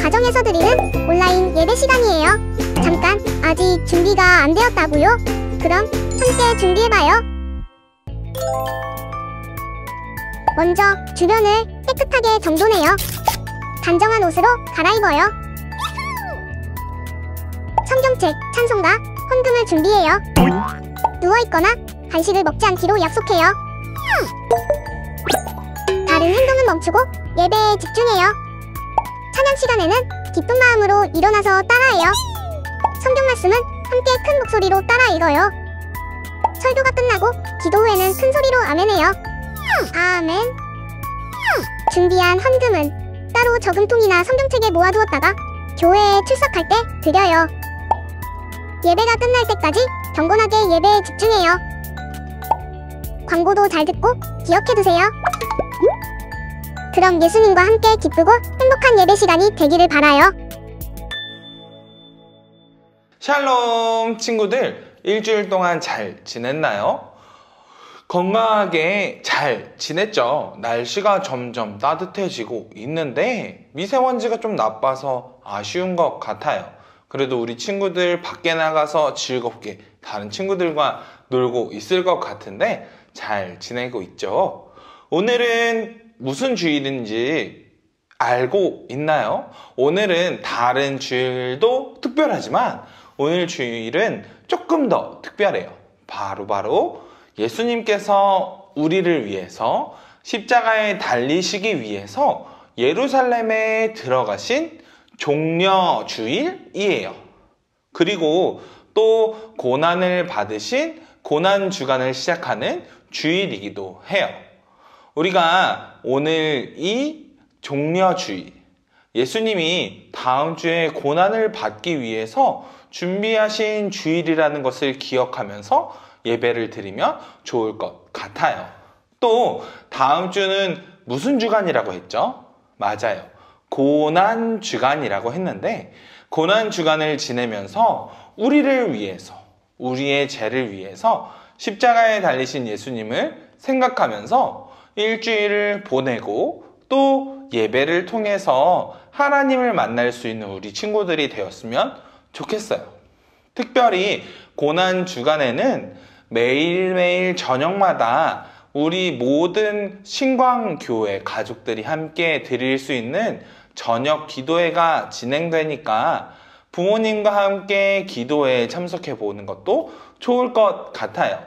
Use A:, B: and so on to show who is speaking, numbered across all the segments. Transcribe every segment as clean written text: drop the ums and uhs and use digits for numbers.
A: 가정에서 드리는 온라인 예배 시간이에요. 잠깐, 아직 준비가 안 되었다고요? 그럼 함께 준비해봐요. 먼저 주변을 깨끗하게 정돈해요. 단정한 옷으로 갈아입어요. 성경책, 찬송가, 헌금을 준비해요. 누워있거나 간식을 먹지 않기로 약속해요. 다른 행동은 멈추고 예배에 집중해요. 찬양 시간에는 기쁜 마음으로 일어나서 따라해요. 성경 말씀은 함께 큰 목소리로 따라 읽어요. 설교가 끝나고 기도 후에는 큰 소리로 아멘해요. 아멘. 준비한 헌금은 따로 저금통이나 성경책에 모아두었다가 교회에 출석할 때 드려요. 예배가 끝날 때까지 경건하게 예배에 집중해요. 광고도 잘 듣고 기억해두세요. 그럼 예수님과 함께 기쁘고 행복한 예배 시간이 되기를 바라요.
B: 샬롬 친구들, 일주일 동안 잘 지냈나요? 건강하게 잘 지냈죠? 날씨가 점점 따뜻해지고 있는데 미세먼지가 좀 나빠서 아쉬운 것 같아요. 그래도 우리 친구들 밖에 나가서 즐겁게 다른 친구들과 놀고 있을 것 같은데 잘 지내고 있죠? 오늘은 무슨 주일인지 알고 있나요? 오늘은 다른 주일도 특별하지만 오늘 주일은 조금 더 특별해요. 바로 예수님께서 우리를 위해서 십자가에 달리시기 위해서 예루살렘에 들어가신 종려주일이에요. 그리고 또 고난을 받으신 고난주간을 시작하는 주일이기도 해요. 우리가 오늘 이 종려주일, 예수님이 다음 주에 고난을 받기 위해서 준비하신 주일이라는 것을 기억하면서 예배를 드리면 좋을 것 같아요. 또 다음 주는 무슨 주간이라고 했죠? 맞아요. 고난주간이라고 했는데 고난주간을 지내면서 우리를 위해서, 우리의 죄를 위해서 십자가에 달리신 예수님을 생각하면서 일주일을 보내고 또 예배를 통해서 하나님을 만날 수 있는 우리 친구들이 되었으면 좋겠어요. 특별히 고난주간에는 매일매일 저녁마다 우리 모든 신광교회 가족들이 함께 드릴 수 있는 저녁 기도회가 진행되니까 부모님과 함께 기도회에 참석해 보는 것도 좋을 것 같아요.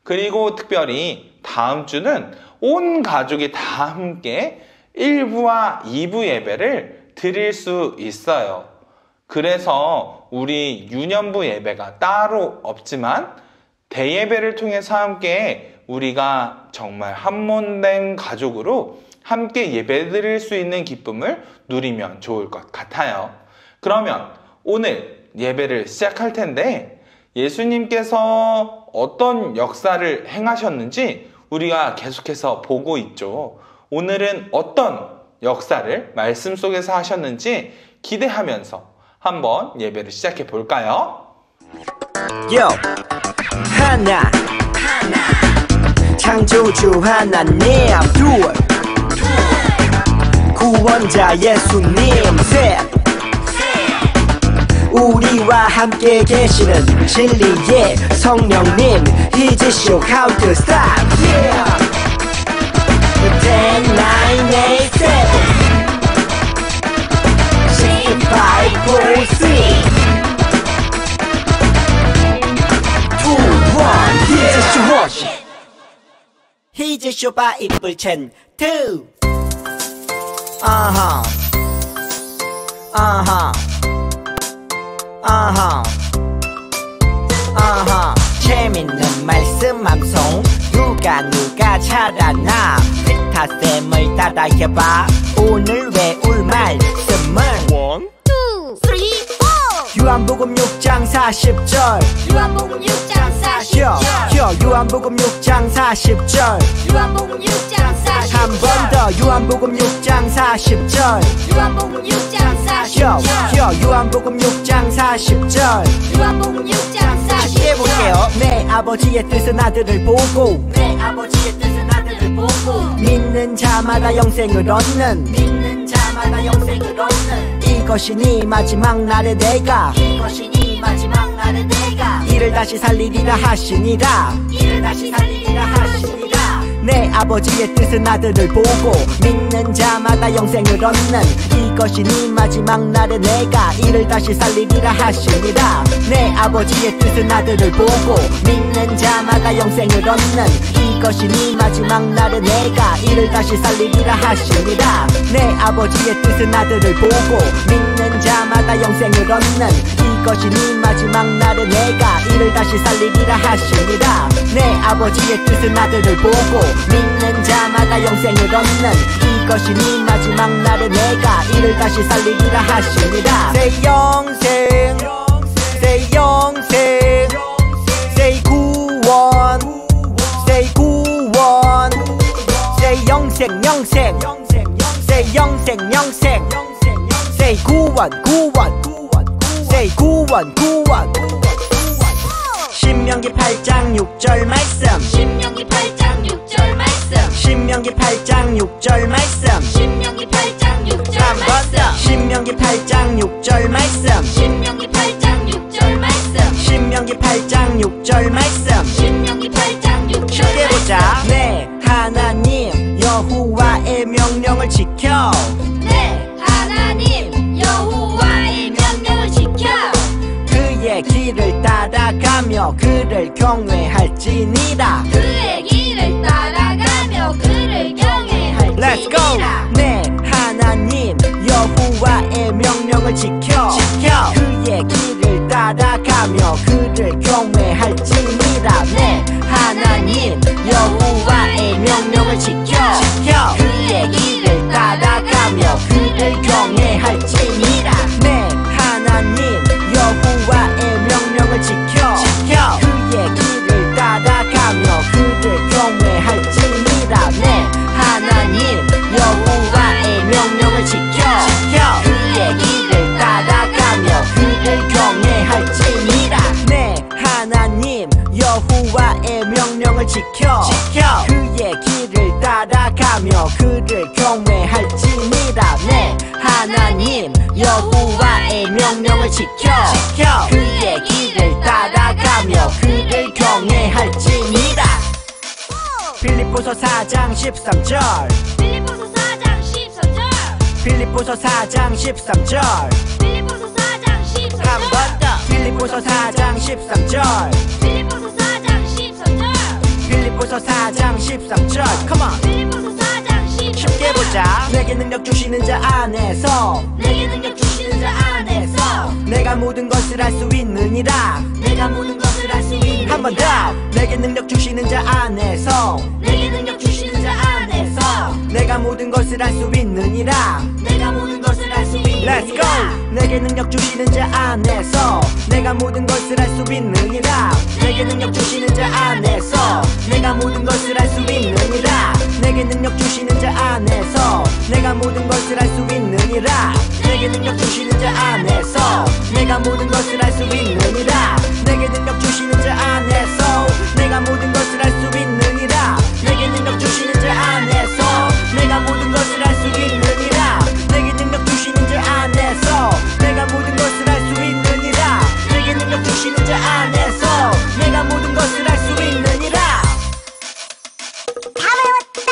B: 그리고 특별히 다음 주는 온 가족이 다 함께 1부와 2부 예배를 드릴 수 있어요. 그래서 우리 유년부 예배가 따로 없지만 대예배를 통해서 함께 우리가 정말 한몸된 가족으로 함께 예배 드릴 수 있는 기쁨을 누리면 좋을 것 같아요. 그러면 오늘 예배를 시작할 텐데 예수님께서 어떤 역사를 행하셨는지 우리가 계속해서 보고 있죠. 오늘은 어떤 역사를 말씀 속에서 하셨는지 기대하면서 한번 예배를 시작해 볼까요?
C: 하나 창조주 하나님, 둘 구원자 예수님, 셋 우리와 함께 계시는 진리의 성령님, He's show how to stop, yeah. 10, 9, 8, 7 6, 5, 4, 3 2, 1 He's show He's show 바 이쁠 첸 2 재밌는 말씀 암송 누가 잘하나 피타쌤을 따라해봐. 오늘 외울 말씀은 1, 2, 3, 4 요한복음 6장 40절
A: 요한복음 6장 40절
C: 요한복음 6장 40절
A: 요한복음 6장 40절
C: 한 번 더 요한복음 6장 40절
A: 요한복음 6장 40절
C: 요한복음 6장 40절
A: 요한복음 6장 40절
C: 쉽게 볼게요. 내 아버지의 뜻은 아들을 보고
A: 내 아버지의 뜻은 아들을 보고
C: 믿는 자마다 영생을 얻는
A: 믿는 자마다 영생을 얻는
C: 이것이 네 마지막 날의 내가 이것이 네 마지막 날의 내가 이를 다시 살리리라 하시니라 이를 다시 살리리라 하시니라 내 아버지의 뜻은 아들을 보고 믿는 자마다 영생을 얻는 이것이 네 마지막 날의 내가 이를 다시 살리리라 하시니라 내 아버지의 뜻은 아들을 보고 믿는 자마다 영생을 얻는 이것이 네 마지막 날의 내가 이를 다시 살리리라 하시니라 내 아버지의 뜻은 아들을 보고 믿는 자마다 영생을 얻는 이것이 네 마지막 날의 내가 이를 다시 살리리라 하시니라 내 아버지의 뜻은 아들을 보고 믿는 자마다 영생을 얻는 이것이 네 마지막 날의 내가 이를 다시 살리리라 하시니라 Say 영생 Say 영생 Say 구원 Say 구원 Say 영생 영생 Say 영생 영생 Say 구원 구원 Say 구원 구원 신명기 8장 6절 말씀
D: 신명기 8장 6절 말씀
C: 신명기 8장 6절 말씀
D: 신명기 8장 6절 말씀
C: 신명기 8장 6절 말씀
D: 신명기 8장 6절 말씀
C: 신명기 8장 6절 말씀
D: 신명기 8장 6절
C: 쉽게 보자 내 하나님 여호와의 명령을 지켜
D: 네 하나님 여호와의 명령을 지켜
C: 그의 길을 따라가며 그를 경외할지니라
D: 그의 길을 따라가며 그를 경외할지니라
C: Let's go! 내 하나님 여호와의 명령을 지켜 그의 길을 따라가며 그를 경외할지니라 내 하나님 여호와의 명령을 지켜 그의 길을 따라가며 그를 경외할지니라 내 하나님 여호와의 명령을 지켜 그의 길을 따라가며 그를 경외할지니라 내 하나님 여호와의 명령을 지켜 그의 길을 따라가며 그를 경외할지니라 내 하나님 여호와의 명령을 지켜 그의 길을 따라가며 그를 경외할지니라 내 하나님 여호와의 명령을 지켜 그의 길을 따라가며 그를 경외할지니라 빌립보서 4장 13절
D: 빌립보서 4장 13절
C: 빌립보서 4장 13절
D: 빌립보서 4장 13절
C: 한 번 더 빌립보서 4장 13절
D: 빌립보서 4장 13절
C: 빌립보서 4장 13절 Come on
D: 빌립보서 4장 13절
C: 쉽게 보자 내게 능력 주시는 자 안에서
D: 내게 능력 주시는 자 안에서
C: 내가 모든 것을 할 수 있느니라
D: 내가 모든 것을 할 수 있는
C: 한 번 더 내게 능력 주시는 자 안에서
D: 내게 능력 주시는 자 안에서
C: 내가 모든 것을 할 수 있느니라
D: 내가 모든 것을 할 수 있는
C: Let's go 내게 능력 주시는 자 안에서 내가 모든 것을 할 수 있느니라 내게 능력 주시는 자 안에서 내가 모든 것을 할 수 있느니라 내게 능력 주시는 자 안에서 내가 모든 것을 할 수 있느니라 내게 능력 주시는 자 안에서 내가 모든 것을 할 수 있느니라 내게 능력 주시는 자 안에서 내가 모든 것을 할 수 있느니라 내게 능력 주시는 자 안에서 내가 모든 것을 할 수 있느니라 내게 능력 주시는 자 안에서 내가 모든 것을 할 수 있느니라 내게 능력 주시는 자 안에서 내가 모든 것을 할 수 있느니라
A: 다 외웠다.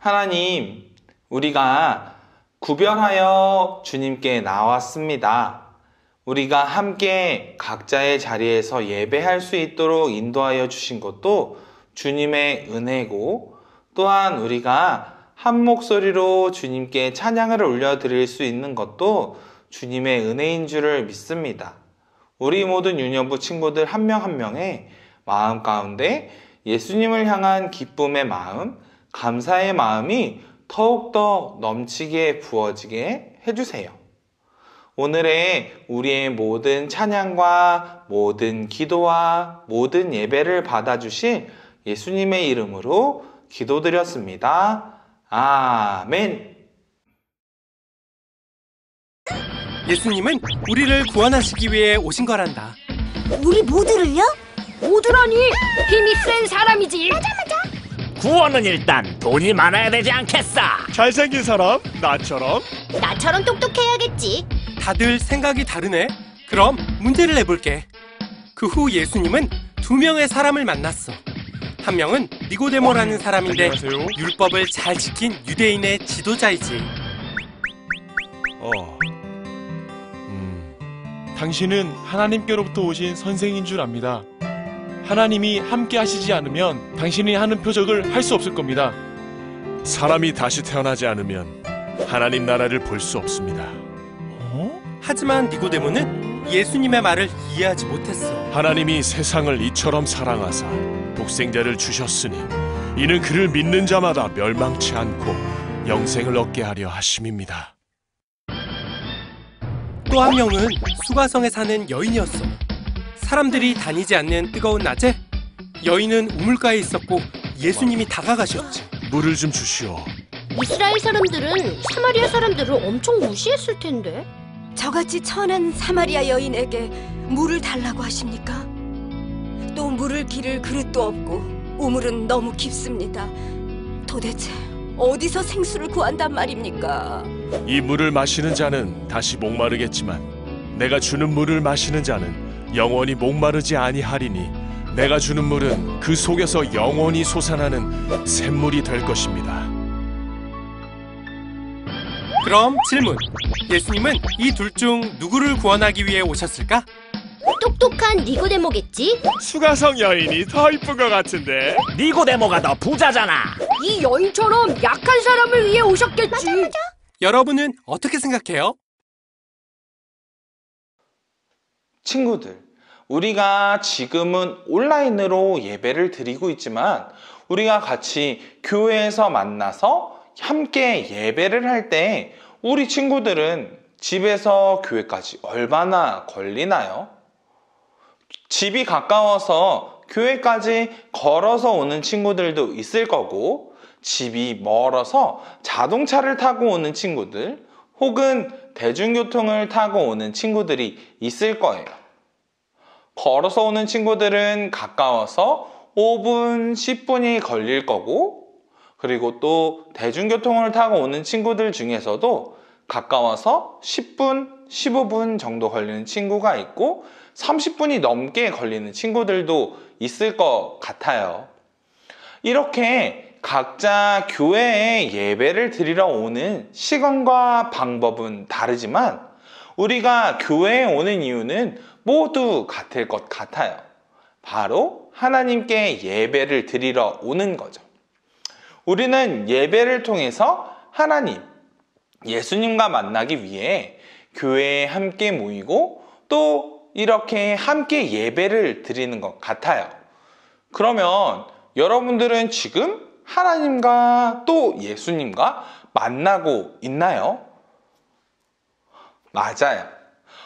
B: 하나님, 우리가 구별하여 주님께 나왔습니다. 우리가 함께 각자의 자리에서 예배할 수 있도록 인도하여 주신 것도 주님의 은혜고, 또한 우리가 한 목소리로 주님께 찬양을 올려드릴 수 있는 것도 주님의 은혜인 줄을 믿습니다. 우리 모든 유년부 친구들 한 명 한 명의 마음 가운데 예수님을 향한 기쁨의 마음, 감사의 마음이 더욱더 넘치게 부어지게 해주세요. 오늘의 우리의 모든 찬양과 모든 기도와 모든 예배를 받아주실 예수님의 이름으로 기도드렸습니다. 아멘.
E: 예수님은 우리를 구원하시기 위해 오신 거란다.
F: 우리 모두를요?
G: 모두라니 힘이 센 사람이지.
H: 구원은 일단 돈이 많아야 되지 않겠어?
I: 잘생긴 사람? 나처럼?
F: 나처럼 똑똑해야겠지.
E: 다들 생각이 다르네. 그럼 문제를 내볼게. 그 후 예수님은 2명의 사람을 만났어. 한 명은 니고데모라는 사람인데
I: 안녕하세요.
E: 율법을 잘 지킨 유대인의 지도자이지.
I: 당신은 하나님께로부터 오신 선생인 줄 압니다. 하나님이 함께 하시지 않으면 당신이 하는 표적을 할 수 없을 겁니다. 사람이 다시 태어나지 않으면 하나님 나라를 볼 수 없습니다.
E: 하지만 니고데모는 예수님의 말을 이해하지 못했어.
I: 하나님이 세상을 이처럼 사랑하사 독생자를 주셨으니 이는 그를 믿는 자마다 멸망치 않고 영생을 얻게 하려 하심입니다.
E: 또 한 명은 수가성에 사는 여인이었어. 사람들이 다니지 않는 뜨거운 낮에 여인은 우물가에 있었고 예수님이 다가가셨지.
I: 물을 좀 주시오.
G: 이스라엘 사람들은 사마리아 사람들을 엄청 무시했을 텐데.
F: 저같이 천한 사마리아 여인에게 물을 달라고 하십니까? 또 물을 기를 그릇도 없고 우물은 너무 깊습니다. 도대체 어디서 생수를 구한단 말입니까?
I: 이 물을 마시는 자는 다시 목마르겠지만 내가 주는 물을 마시는 자는 영원히 목마르지 아니하리니 내가 주는 물은 그 속에서 영원히 솟아나는 샘물이 될 것입니다.
E: 그럼 질문. 예수님은 이 둘 중 누구를 구원하기 위해 오셨을까?
G: 똑똑한 니고데모겠지?
I: 수가성 여인이 더 이쁜 것 같은데.
H: 니고데모가 더 부자잖아.
G: 이 여인처럼 약한 사람을 위해 오셨겠지.
E: 여러분은 어떻게 생각해요?
B: 친구들, 우리가 지금은 온라인으로 예배를 드리고 있지만 우리가 같이 교회에서 만나서 함께 예배를 할 때 우리 친구들은 집에서 교회까지 얼마나 걸리나요? 집이 가까워서 교회까지 걸어서 오는 친구들도 있을 거고, 집이 멀어서 자동차를 타고 오는 친구들 혹은 대중교통을 타고 오는 친구들이 있을 거예요. 걸어서 오는 친구들은 가까워서 5분, 10분이 걸릴 거고, 그리고 또 대중교통을 타고 오는 친구들 중에서도 가까워서 10분, 15분 정도 걸리는 친구가 있고 30분이 넘게 걸리는 친구들도 있을 것 같아요. 이렇게 각자 교회에 예배를 드리러 오는 시간과 방법은 다르지만 우리가 교회에 오는 이유는 모두 같을 것 같아요. 바로 하나님께 예배를 드리러 오는 거죠. 우리는 예배를 통해서 하나님, 예수님과 만나기 위해 교회에 함께 모이고 또 이렇게 함께 예배를 드리는 것 같아요. 그러면 여러분들은 지금 하나님과 또 예수님과 만나고 있나요? 맞아요.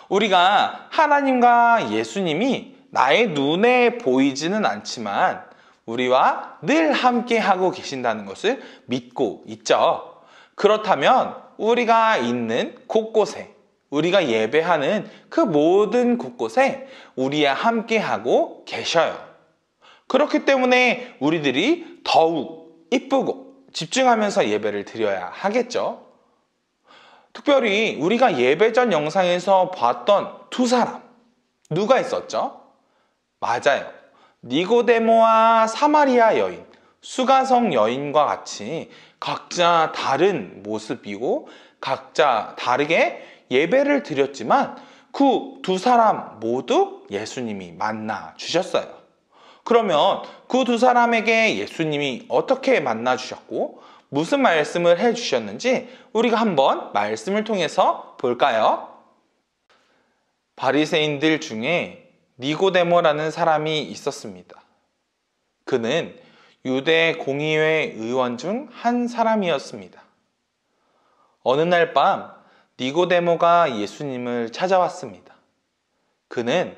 B: 우리가 하나님과 예수님이 나의 눈에 보이지는 않지만 우리와 늘 함께 하고 계신다는 것을 믿고 있죠. 그렇다면 우리가 있는 곳곳에, 우리가 예배하는 그 모든 곳곳에 우리와 함께 하고 계셔요. 그렇기 때문에 우리들이 더욱 이쁘고 집중하면서 예배를 드려야 하겠죠. 특별히 우리가 예배 전 영상에서 봤던 두 사람, 누가 있었죠? 맞아요. 니고데모와 사마리아 여인, 수가성 여인과 같이 각자 다른 모습이고 각자 다르게 예배를 드렸지만 그 두 사람 모두 예수님이 만나 주셨어요. 그러면 그 두 사람에게 예수님이 어떻게 만나 주셨고 무슨 말씀을 해 주셨는지 우리가 한번 말씀을 통해서 볼까요? 바리새인들 중에 니고데모라는 사람이 있었습니다. 그는 유대 공의회 의원 중 한 사람이었습니다. 어느 날 밤 니고데모가 예수님을 찾아왔습니다. 그는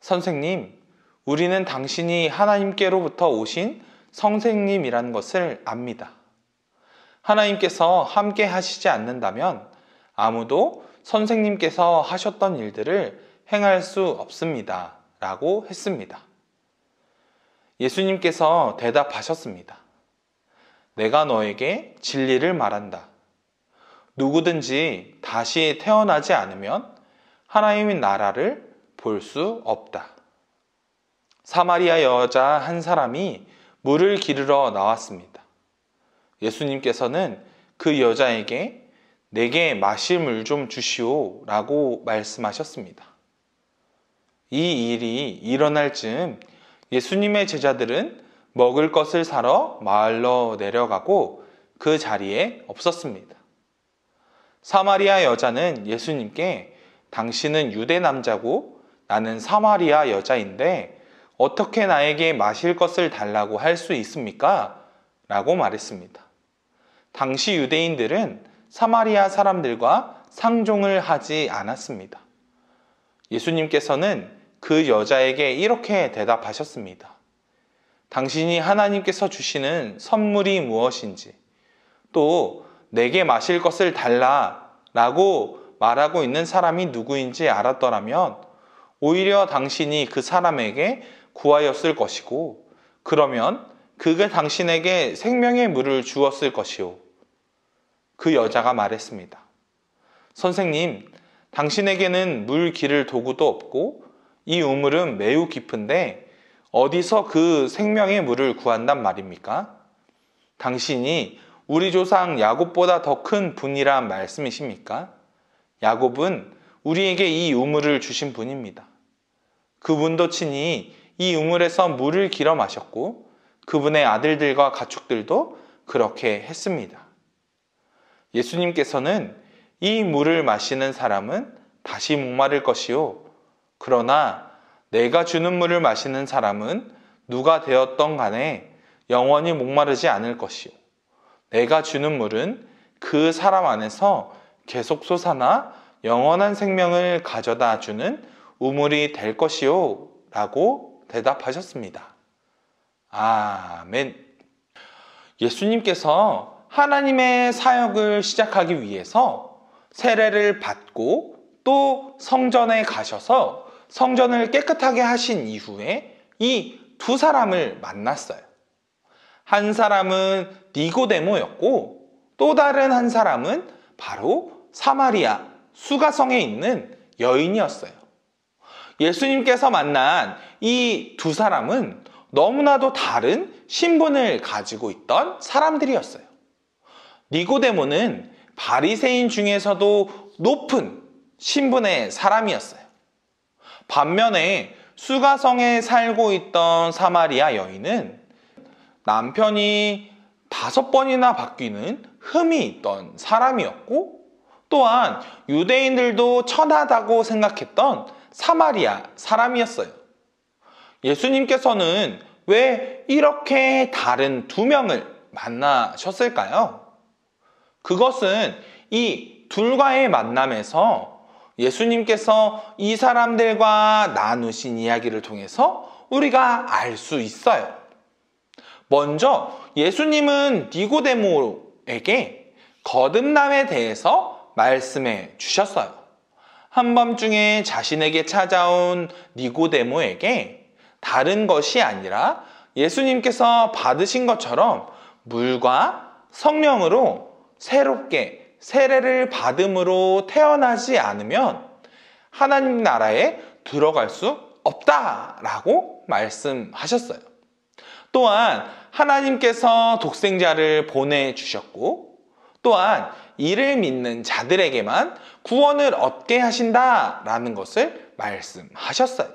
B: 선생님, 우리는 당신이 하나님께로부터 오신 선생님이라는 것을 압니다. 하나님께서 함께 하시지 않는다면 아무도 선생님께서 하셨던 일들을 행할 수 없습니다. 라고 했습니다. 예수님께서 대답하셨습니다. 내가 너에게 진리를 말한다. 누구든지 다시 태어나지 않으면 하나님의 나라를 볼 수 없다. 사마리아 여자 한 사람이 물을 기르러 나왔습니다. 예수님께서는 그 여자에게 내게 마실 물 좀 주시오 라고 말씀하셨습니다. 이 일이 일어날 즈음 예수님의 제자들은 먹을 것을 사러 마을로 내려가고 그 자리에 없었습니다. 사마리아 여자는 예수님께 당신은 유대 남자고 나는 사마리아 여자인데 어떻게 나에게 마실 것을 달라고 할 수 있습니까? 라고 말했습니다. 당시 유대인들은 사마리아 사람들과 상종을 하지 않았습니다. 예수님께서는 그 여자에게 이렇게 대답하셨습니다. 당신이 하나님께서 주시는 선물이 무엇인지, 또 내게 마실 것을 달라 라고 말하고 있는 사람이 누구인지 알았더라면 오히려 당신이 그 사람에게 구하였을 것이고, 그러면 그가 당신에게 생명의 물을 주었을 것이오. 그 여자가 말했습니다. 선생님, 당신에게는 물 기를 도구도 없고 이 우물은 매우 깊은데 어디서 그 생명의 물을 구한단 말입니까? 당신이 우리 조상 야곱보다 더 큰 분이란 말씀이십니까? 야곱은 우리에게 이 우물을 주신 분입니다. 그분도 친히 이 우물에서 물을 길어 마셨고 그분의 아들들과 가축들도 그렇게 했습니다. 예수님께서는 이 물을 마시는 사람은 다시 목마를 것이요, 그러나 내가 주는 물을 마시는 사람은 누가 되었던 간에 영원히 목마르지 않을 것이요, 내가 주는 물은 그 사람 안에서 계속 솟아나 영원한 생명을 가져다 주는 우물이 될 것이요 라고 대답하셨습니다. 아멘. 예수님께서 하나님의 사역을 시작하기 위해서 세례를 받고 또 성전에 가셔서 성전을 깨끗하게 하신 이후에 이 두 사람을 만났어요. 한 사람은 니고데모였고 또 다른 한 사람은 바로 사마리아 수가성에 있는 여인이었어요. 예수님께서 만난 이 두 사람은 너무나도 다른 신분을 가지고 있던 사람들이었어요. 니고데모는 바리새인 중에서도 높은 신분의 사람이었어요. 반면에 수가성에 살고 있던 사마리아 여인은 남편이 5번이나 바뀌는 흠이 있던 사람이었고, 또한 유대인들도 천하다고 생각했던 사마리아 사람이었어요. 예수님께서는 왜 이렇게 다른 두 명을 만나셨을까요? 그것은 이 둘과의 만남에서 예수님께서 이 사람들과 나누신 이야기를 통해서 우리가 알 수 있어요. 먼저 예수님은 니고데모에게 거듭남에 대해서 말씀해 주셨어요. 한밤중에 자신에게 찾아온 니고데모에게 다른 것이 아니라 예수님께서 받으신 것처럼 물과 성령으로 새롭게 세례를 받음으로 태어나지 않으면 하나님 나라에 들어갈 수 없다라고 말씀하셨어요. 또한 하나님께서 독생자를 보내주셨고, 또한 이를 믿는 자들에게만 구원을 얻게 하신다라는 것을 말씀하셨어요.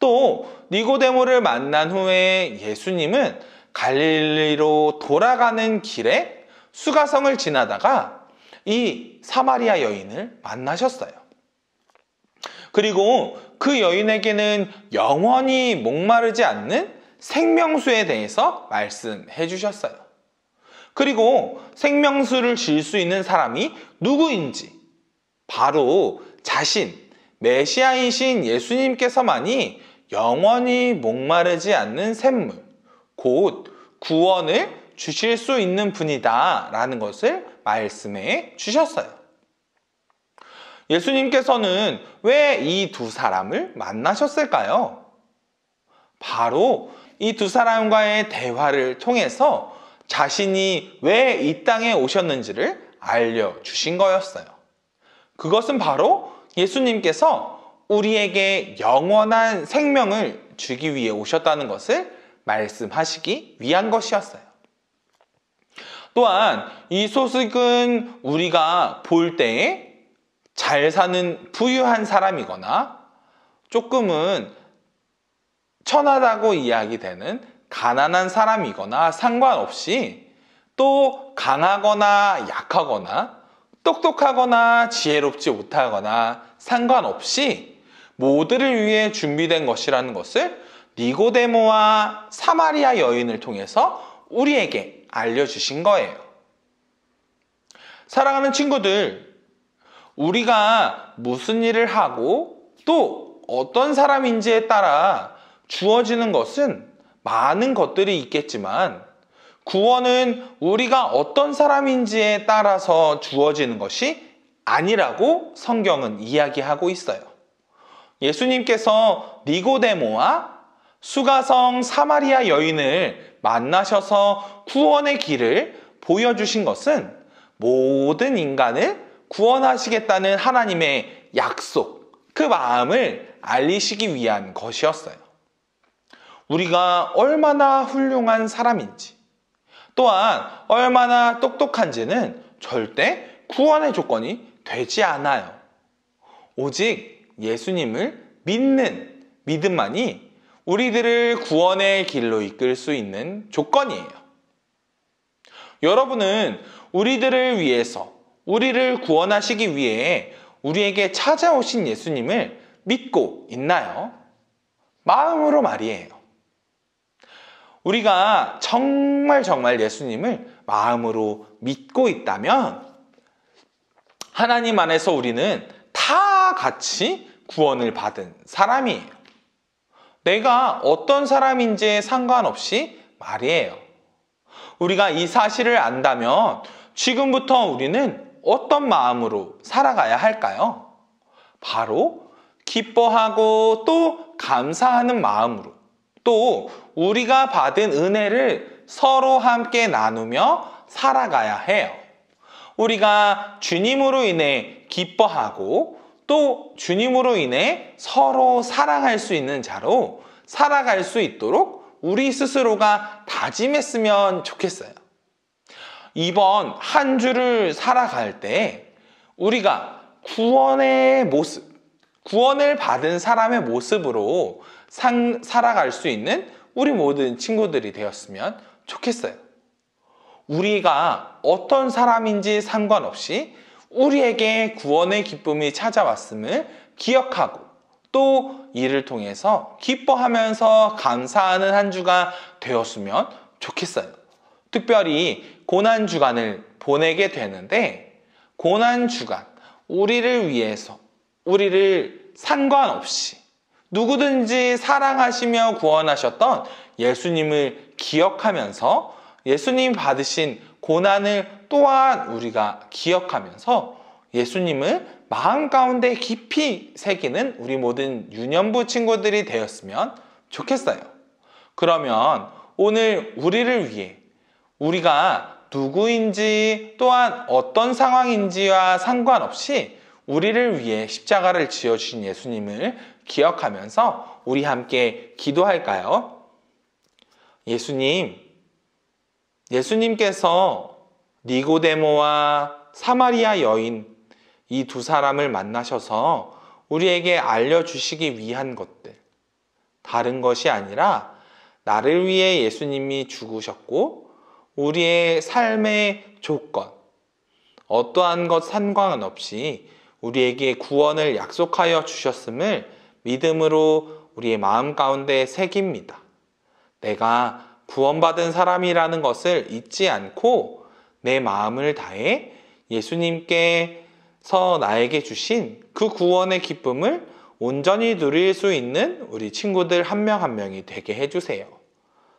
B: 또 니고데모를 만난 후에 예수님은 갈릴리로 돌아가는 길에 수가성을 지나다가 이 사마리아 여인을 만나셨어요. 그리고 그 여인에게는 영원히 목마르지 않는 생명수에 대해서 말씀해 주셨어요. 그리고 생명수를 줄 수 있는 사람이 누구인지, 바로 자신, 메시아이신 예수님께서만이 영원히 목마르지 않는 샘물, 곧 구원을 주실 수 있는 분이다 라는 것을 말씀해 주셨어요. 예수님께서는 왜 이 두 사람을 만나셨을까요? 바로 이 두 사람과의 대화를 통해서 자신이 왜 이 땅에 오셨는지를 알려주신 거였어요. 그것은 바로 예수님께서 우리에게 영원한 생명을 주기 위해 오셨다는 것을 말씀하시기 위한 것이었어요. 또한 이 소식은 우리가 볼 때에 잘 사는 부유한 사람이거나 조금은 천하다고 이야기되는 가난한 사람이거나 상관없이, 또 강하거나 약하거나 똑똑하거나 지혜롭지 못하거나 상관없이 모두를 위해 준비된 것이라는 것을 니고데모와 사마리아 여인을 통해서 우리에게 알려주신 거예요. 사랑하는 친구들, 우리가 무슨 일을 하고 또 어떤 사람인지에 따라 주어지는 것은 많은 것들이 있겠지만, 구원은 우리가 어떤 사람인지에 따라서 주어지는 것이 아니라고 성경은 이야기하고 있어요. 예수님께서 니고데모와 수가성 사마리아 여인을 만나셔서 구원의 길을 보여주신 것은 모든 인간을 구원하시겠다는 하나님의 약속, 그 마음을 알리시기 위한 것이었어요. 우리가 얼마나 훌륭한 사람인지, 또한 얼마나 똑똑한지는 절대 구원의 조건이 되지 않아요. 오직 예수님을 믿는 믿음만이 우리들을 구원의 길로 이끌 수 있는 조건이에요. 여러분은 우리들을 위해서, 우리를 구원하시기 위해 우리에게 찾아오신 예수님을 믿고 있나요? 마음으로 말이에요. 우리가 정말 예수님을 마음으로 믿고 있다면 하나님 안에서 우리는 다 같이 구원을 받은 사람이에요. 내가 어떤 사람인지에 상관없이 말이에요. 우리가 이 사실을 안다면 지금부터 우리는 어떤 마음으로 살아가야 할까요? 바로 기뻐하고 또 감사하는 마음으로, 또 우리가 받은 은혜를 서로 함께 나누며 살아가야 해요. 우리가 주님으로 인해 기뻐하고 또 주님으로 인해 서로 사랑할 수 있는 자로 살아갈 수 있도록 우리 스스로가 다짐했으면 좋겠어요. 이번 한 주를 살아갈 때 우리가 구원의 모습, 구원을 받은 사람의 모습으로 살아갈 수 있는 우리 모든 친구들이 되었으면 좋겠어요. 우리가 어떤 사람인지 상관없이 우리에게 구원의 기쁨이 찾아왔음을 기억하고 또 이를 통해서 기뻐하면서 감사하는 한 주가 되었으면 좋겠어요. 특별히 고난주간을 보내게 되는데, 고난주간, 우리를 위해서, 우리를 상관없이 누구든지 사랑하시며 구원하셨던 예수님을 기억하면서 예수님 받으신 고난을 또한 우리가 기억하면서 예수님을 마음 가운데 깊이 새기는 우리 모든 유년부 친구들이 되었으면 좋겠어요. 그러면 오늘 우리를 위해 우리가 누구인지 또한 어떤 상황인지와 상관없이 우리를 위해 십자가를 지어주신 예수님을 기억하면서 우리 함께 기도할까요? 예수님께서 니고데모와 사마리아 여인 이 두 사람을 만나셔서 우리에게 알려주시기 위한 것들, 다른 것이 아니라 나를 위해 예수님이 죽으셨고 우리의 삶의 조건, 어떠한 것 상관없이 우리에게 구원을 약속하여 주셨음을 믿음으로 우리의 마음 가운데 새깁니다. 내가 구원받은 사람이라는 것을 잊지 않고 내 마음을 다해 예수님께서 나에게 주신 그 구원의 기쁨을 온전히 누릴 수 있는 우리 친구들 한 명 한 명이 되게 해주세요.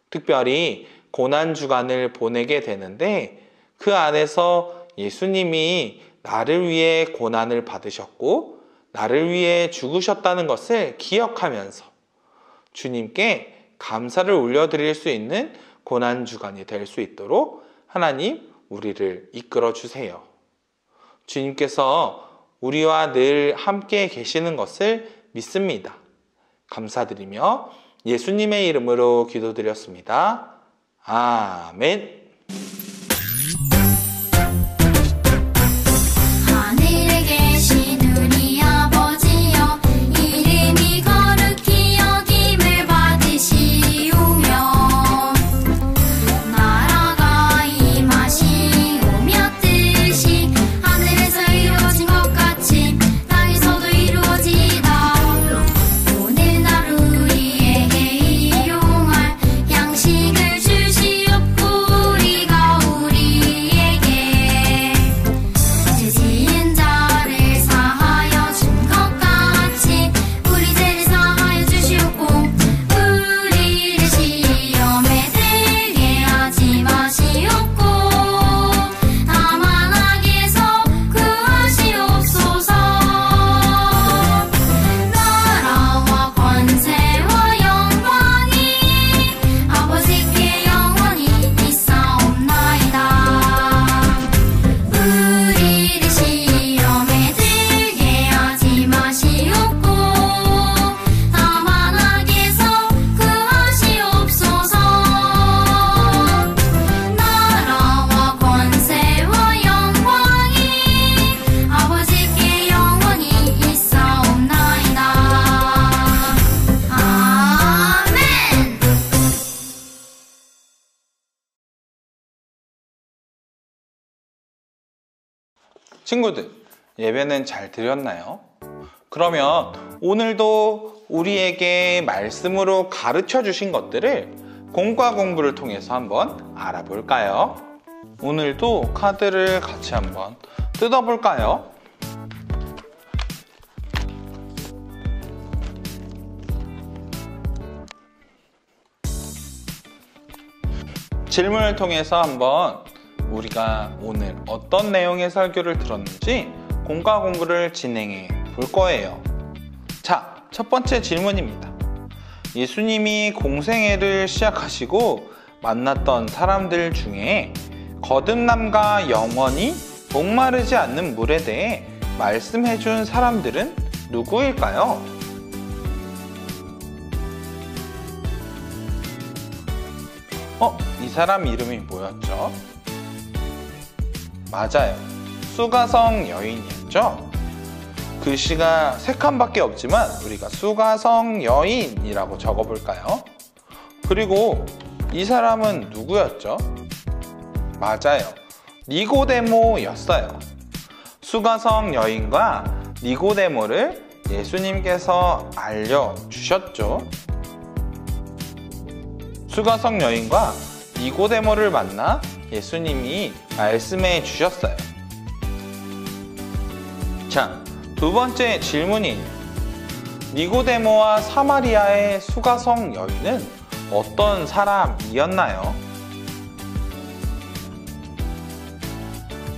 B: 특별히 고난주간을 보내게 되는데 그 안에서 예수님이 나를 위해 고난을 받으셨고 나를 위해 죽으셨다는 것을 기억하면서 주님께 감사를 올려드릴 수 있는 고난주간이 될 수 있도록 하나님 우리를 이끌어 주세요. 주님께서 우리와 늘 함께 계시는 것을 믿습니다. 감사드리며 예수님의 이름으로 기도드렸습니다. 아멘.
J: 하늘에 계신 우리 아버지여, 이름이 거룩히 여김을 받으시오며 나라가 임하시오며 뜻이 하늘에서 이루어진 것 같이 땅에서도 이루어지이다. 오늘날 우리에게 일용할 양식을 주시옵고 우리가 우리에게 죄 지은 자를 사하여 준 것 같이 우리 죄를 사하여 주시옵고 우리를 시험에 들게 하지 마시옵고 다만 악에서 구하시옵소서. 나라와 권세와 영광이 아버지께 영원히 있사옵나이다. 우리를 시험에 들게 하지 마시옵고 다만 악에서 구하시옵소서. 나라와 권세와 영광이 아버지께 영원히 있사옵나이다. 아멘.
B: 친구들, 예배는 잘 드렸나요? 그러면 오늘도 우리에게 말씀으로 가르쳐 주신 것들을 공과 공부를 통해서 한번 알아볼까요? 오늘도 카드를 같이 한번 뜯어볼까요? 질문을 통해서 한번 우리가 오늘 어떤 내용의 설교를 들었는지 공과 공부를 진행해 볼 거예요. 자, 첫 번째 질문입니다. 예수님이 공생애를 시작하시고 만났던 사람들 중에 거듭남과 영원히 목마르지 않는 물에 대해 말씀해 준 사람들은 누구일까요? 이 사람 이름이 뭐였죠? 맞아요. 수가성 여인이었죠? 글씨가 3칸밖에 없지만 우리가 수가성 여인이라고 적어볼까요? 그리고 이 사람은 누구였죠? 맞아요. 니고데모였어요. 수가성 여인과 니고데모를 예수님께서 알려주셨죠. 수가성 여인과 니고데모를 만나 예수님이 말씀해 주셨어요. 자, 두 번째 질문이에요. 니고데모와 사마리아의 수가성 여인은 어떤 사람이었나요?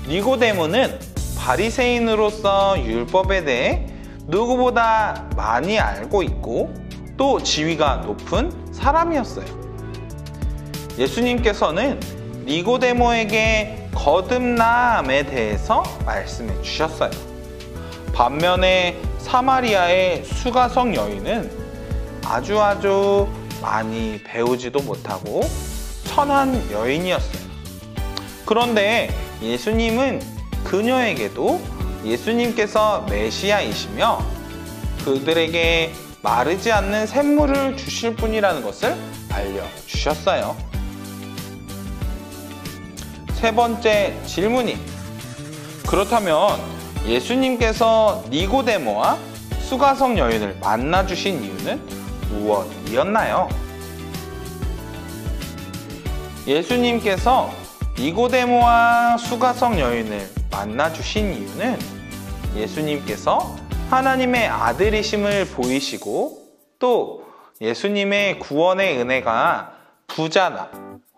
B: 니고데모는 바리새인으로서 율법에 대해 누구보다 많이 알고 있고 또 지위가 높은 사람이었어요. 예수님께서는 니고데모에게 거듭남에 대해서 말씀해 주셨어요. 반면에 사마리아의 수가성 여인은 아주 많이 배우지도 못하고 천한 여인이었어요. 그런데 예수님은 그녀에게도 예수님께서 메시아이시며 그들에게 마르지 않는 샘물을 주실 분이라는 것을 알려주셨어요. 세 번째 질문이, 그렇다면 예수님께서 니고데모와 수가성 여인을 만나주신 이유는 무엇이었나요? 예수님께서 니고데모와 수가성 여인을 만나주신 이유는 예수님께서 하나님의 아들이심을 보이시고 또 예수님의 구원의 은혜가 부자나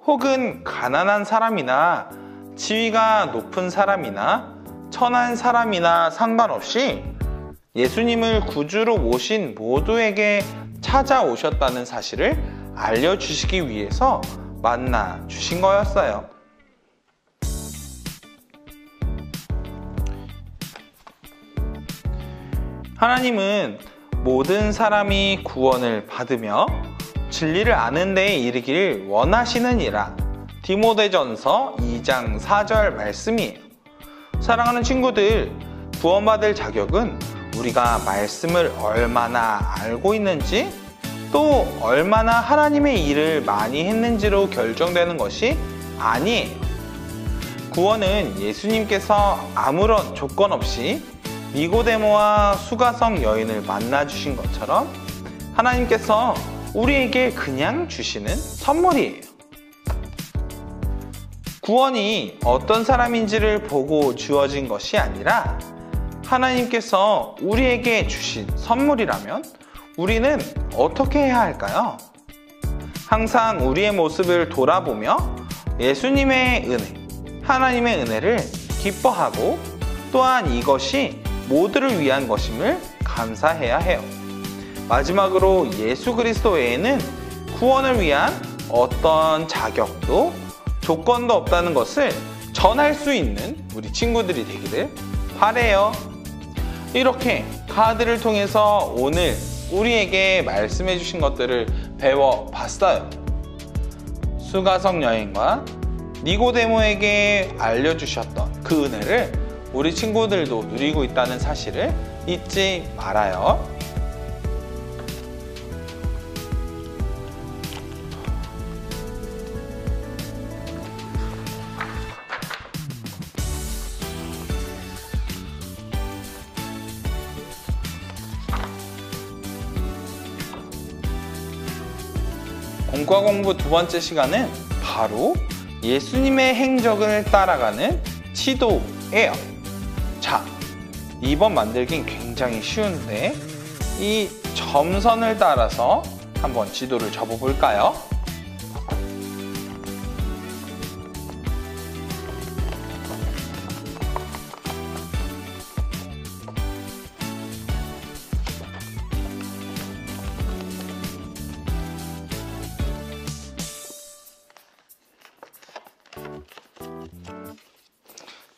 B: 혹은 가난한 사람이나 지위가 높은 사람이나 천한 사람이나 상관없이 예수님을 구주로 모신 모두에게 찾아오셨다는 사실을 알려주시기 위해서 만나주신 거였어요. 하나님은 모든 사람이 구원을 받으며 진리를 아는 데에 이르기를 원하시느니라. 디모데전서 2장 4절 말씀이에요. 사랑하는 친구들, 구원받을 자격은 우리가 말씀을 얼마나 알고 있는지 또 얼마나 하나님의 일을 많이 했는지로 결정되는 것이 아니에요. 구원은 예수님께서 아무런 조건 없이 니고데모와 수가성 여인을 만나주신 것처럼 하나님께서 우리에게 그냥 주시는 선물이에요. 구원이 어떤 사람인지를 보고 주어진 것이 아니라 하나님께서 우리에게 주신 선물이라면 우리는 어떻게 해야 할까요? 항상 우리의 모습을 돌아보며 예수님의 은혜, 하나님의 은혜를 기뻐하고 또한 이것이 모두를 위한 것임을 감사해야 해요. 마지막으로 예수 그리스도 외에는 구원을 위한 어떤 자격도 조건도 없다는 것을 전할 수 있는 우리 친구들이 되기를 바라요. 이렇게 카드를 통해서 오늘 우리에게 말씀해 주신 것들을 배워봤어요. 수가성 여인과 니고데모에게 알려주셨던 그 은혜를 우리 친구들도 누리고 있다는 사실을 잊지 말아요. 공과 공부 두 번째 시간은 바로 예수님의 행적을 따라가는 지도예요. 자, 2번 만들긴 굉장히 쉬운데 이 점선을 따라서 한번 지도를 접어볼까요?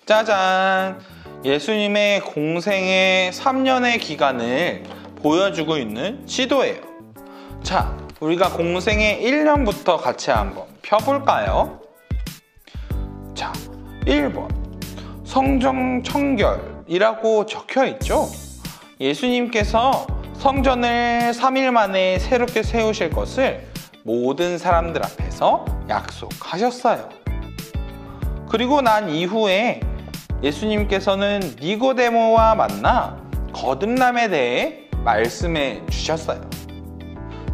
B: 짜잔! 예수님의 공생의 3년의 기간을 보여주고 있는 지도예요. 자, 우리가 공생의 1년부터 같이 한번 펴볼까요? 자, 1번 성전 청결이라고 적혀 있죠? 예수님께서 성전을 3일 만에 새롭게 세우실 것을 모든 사람들 앞에서 약속하셨어요. 그리고 난 이후에 예수님께서는 니고데모와 만나 거듭남에 대해 말씀해 주셨어요.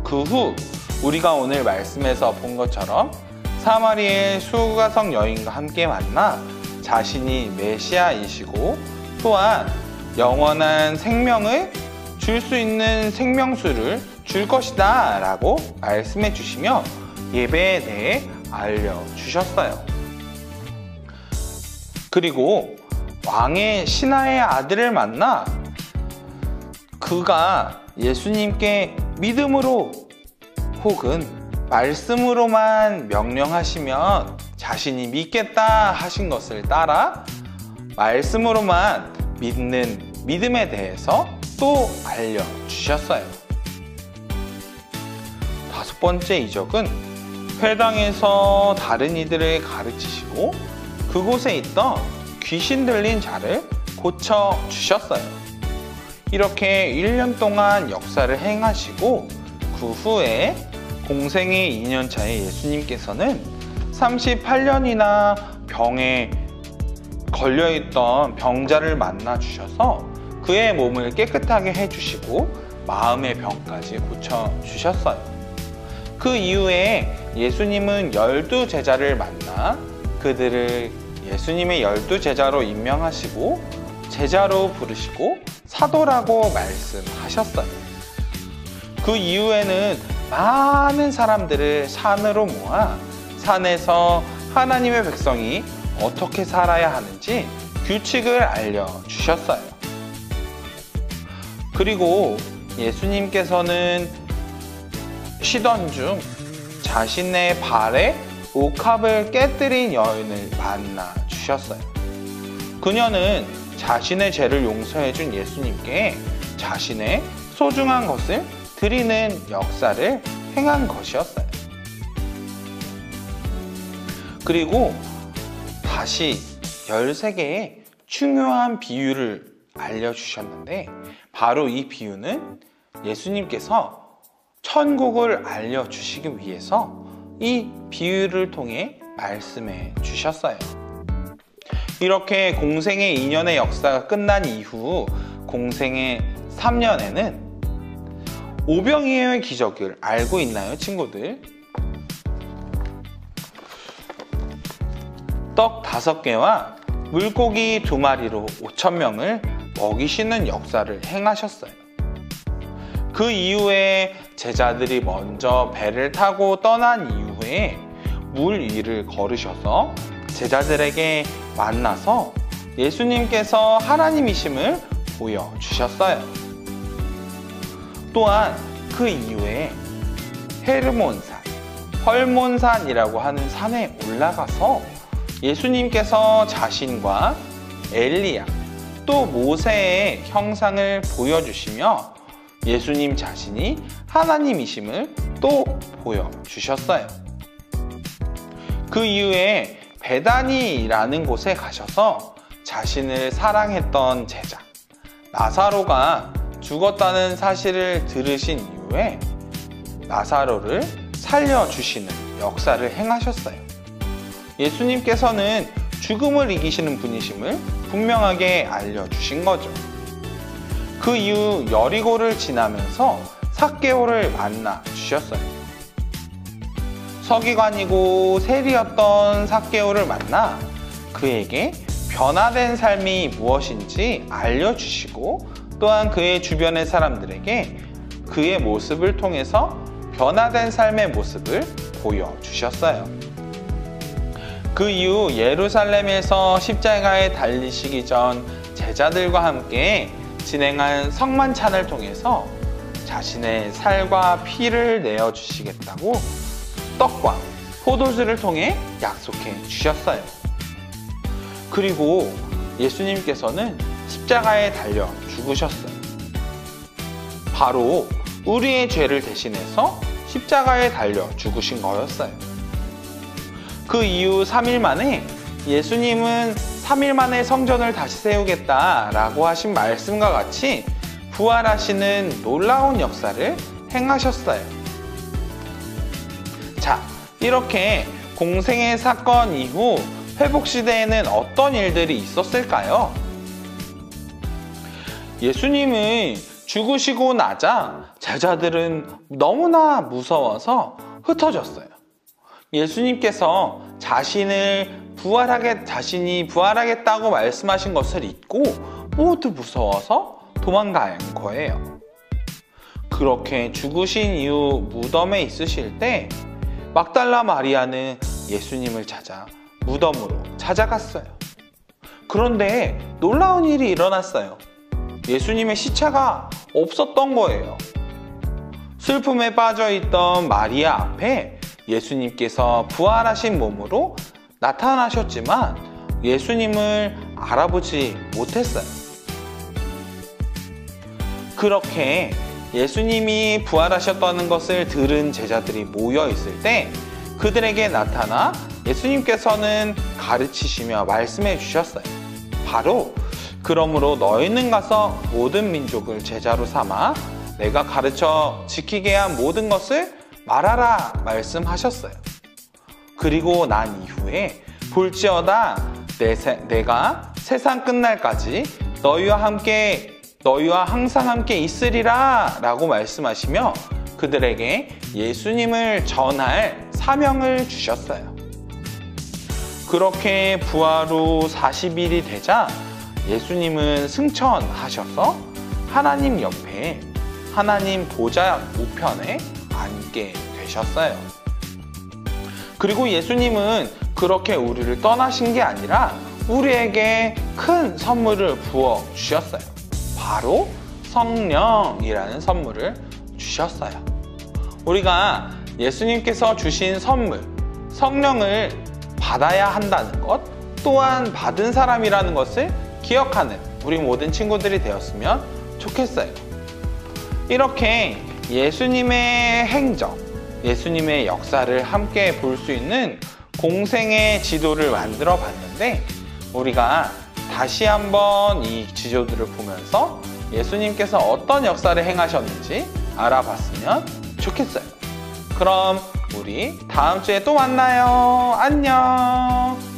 B: 그 후 우리가 오늘 말씀에서 본 것처럼 사마리아의 수가성 여인과 함께 만나 자신이 메시아이시고 또한 영원한 생명을 줄 수 있는 생명수를 줄 것이다 라고 말씀해 주시며 예배에 대해 알려주셨어요. 그리고 왕의 신하의 아들을 만나 그가 예수님께 믿음으로 혹은 말씀으로만 명령하시면 자신이 믿겠다 하신 것을 따라 말씀으로만 믿는 믿음에 대해서 또 알려주셨어요. 5 번째 이적은 회당에서 다른 이들을 가르치시고 그곳에 있던 귀신 들린 자를 고쳐 주셨어요. 이렇게 1년 동안 역사를 행하시고 그 후에 공생의 2년차에 예수님께서는 38년이나 병에 걸려있던 병자를 만나 주셔서 그의 몸을 깨끗하게 해주시고 마음의 병까지 고쳐주셨어요. 그 이후에 예수님은 12제자를 만나 그들을 예수님의 12제자로 임명하시고 제자로 부르시고 사도라고 말씀하셨어요. 그 이후에는 많은 사람들을 산으로 모아 산에서 하나님의 백성이 어떻게 살아야 하는지 규칙을 알려주셨어요. 그리고 예수님께서는 쉬던 중 자신의 발에 옥합을 깨뜨린 여인을 만나 주셨어요. 그녀는 자신의 죄를 용서해 준 예수님께 자신의 소중한 것을 드리는 역사를 행한 것이었어요. 그리고 다시 13개의 중요한 비유를 알려주셨는데 바로 이 비유는 예수님께서 천국을 알려주시기 위해서 이 비유를 통해 말씀해 주셨어요. 이렇게 공생의 2년의 역사가 끝난 이후 공생의 3년에는 오병이어의 기적을 알고 있나요, 친구들? 떡 5개와 물고기 2마리로 5,000명을 먹이시는 역사를 행하셨어요. 그 이후에 제자들이 먼저 배를 타고 떠난 이후에 물 위를 걸으셔서 제자들에게 만나서 예수님께서 하나님이심을 보여주셨어요. 또한 그 이후에 헤르몬산, 헐몬산이라고 하는 산에 올라가서 예수님께서 자신과 엘리야 또 모세의 형상을 보여주시며 예수님 자신이 하나님이심을 또 보여주셨어요. 그 이후에 베다니라는 곳에 가셔서 자신을 사랑했던 제자 나사로가 죽었다는 사실을 들으신 이후에 나사로를 살려주시는 역사를 행하셨어요. 예수님께서는 죽음을 이기시는 분이심을 분명하게 알려주신 거죠. 그 이후 여리고를 지나면서 삭개오를 만나 주셨어요. 서기관이고 세리였던 삭개오를 만나 그에게 변화된 삶이 무엇인지 알려주시고 또한 그의 주변의 사람들에게 그의 모습을 통해서 변화된 삶의 모습을 보여주셨어요. 그 이후 예루살렘에서 십자가에 달리시기 전 제자들과 함께 진행한 성만찬을 통해서 자신의 살과 피를 내어주시겠다고 떡과 포도주를 통해 약속해 주셨어요. 그리고 예수님께서는 십자가에 달려 죽으셨어요. 바로 우리의 죄를 대신해서 십자가에 달려 죽으신 거였어요. 그 이후 3일 만에 예수님은 3일 만에 성전을 다시 세우겠다라고 하신 말씀과 같이 부활하시는 놀라운 역사를 행하셨어요. 자, 이렇게 공생의 사건 이후 회복시대에는 어떤 일들이 있었을까요? 예수님이 죽으시고 나자 제자들은 너무나 무서워서 흩어졌어요. 예수님께서 자신이 부활하겠다고 말씀하신 것을 잊고 모두 무서워서 도망간 거예요. 그렇게 죽으신 이후 무덤에 있으실 때 막달라 마리아는 예수님을 찾아 무덤으로 찾아갔어요. 그런데 놀라운 일이 일어났어요. 예수님의 시체가 없었던 거예요. 슬픔에 빠져있던 마리아 앞에 예수님께서 부활하신 몸으로 나타나셨지만 예수님을 알아보지 못했어요. 그렇게 예수님이 부활하셨다는 것을 들은 제자들이 모여 있을 때 그들에게 나타나 예수님께서는 가르치시며 말씀해 주셨어요. 바로 그러므로 너희는 가서 모든 민족을 제자로 삼아 내가 가르쳐 지키게 한 모든 것을 말하라 말씀하셨어요. 그리고 난 이후에 볼지어다 내가 세상 끝날까지 너희와 항상 함께 있으리라 라고 말씀하시며 그들에게 예수님을 전할 사명을 주셨어요. 그렇게 부활 후 40일이 되자 예수님은 승천하셔서 하나님 옆에 하나님 보좌 우편에 앉게 되셨어요. 그리고 예수님은 그렇게 우리를 떠나신 게 아니라 우리에게 큰 선물을 부어 주셨어요. 바로 성령이라는 선물을 주셨어요. 우리가 예수님께서 주신 선물, 성령을 받아야 한다는 것, 또한 받은 사람이라는 것을 기억하는 우리 모든 친구들이 되었으면 좋겠어요. 이렇게 예수님의 행적, 예수님의 역사를 함께 볼 수 있는 공생의 지도를 만들어 봤는데 우리가 다시 한번 이 지도들을 보면서 예수님께서 어떤 역사를 행하셨는지 알아봤으면 좋겠어요. 그럼 우리 다음 주에 또 만나요. 안녕.